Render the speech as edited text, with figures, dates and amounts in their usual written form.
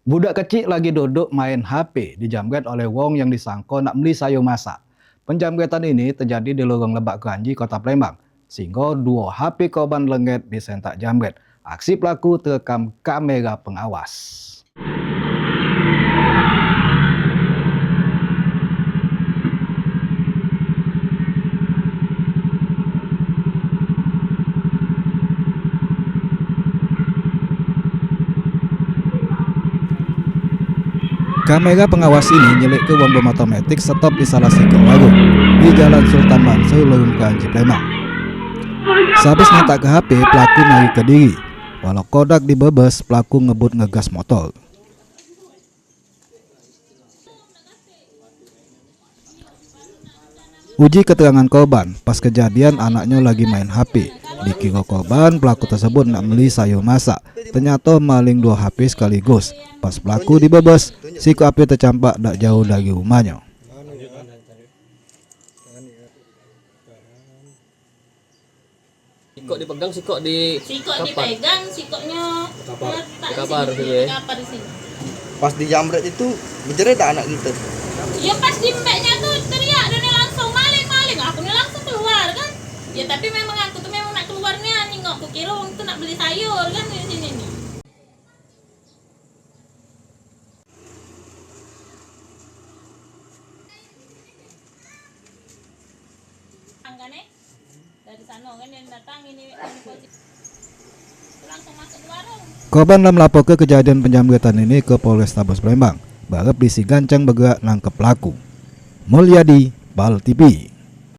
Budak kecil lagi duduk main HP dijamret oleh wong yang disangka nak beli sayur masak. Penjamretan ini terjadi di Lorong Lebak Kranji, Kota Palembang, sehingga dua HP korban lenget disentak jamret. Aksi pelaku terekam kamera pengawas. Kamera pengawas ini nyelik ke wong otomatis stop di salah satu warung di Jalan Sultan Mansur, Lorong Kranji, Palembang. Sehabis nyetak ke HP, pelaku lari ke diri. Walau kodak dibebes, pelaku ngebut ngegas motor. Uji keterangan korban, pas kejadian anaknya lagi main HP. Dikira korban, pelaku tersebut nak beli sayur masak. Ternyata maling dua HP sekaligus. Pas pelaku dibebas, si HP tercampak tak jauh dari rumahnya. Sikok dipegang, sikok dipegang, sikoknya kapar di sini. Pas dijamret itu menjerit anak kita. Ya pas di mbaknya tuh teriak dan dia langsung maling. Aku nih langsung keluar kan. Ya tapi memang aku tuh memang nak keluarnya nengok. Aku kira orang tuh nak beli sayur kan di sini nih. Anggane dari sana kan yang datang ini langsung masuk warung. Korban telah melapor ke kejadian penjamretan ini ke Polrestabes Palembang. Barep disi gancang bergerak nangkep pelaku. Mulyadi, Bal TV.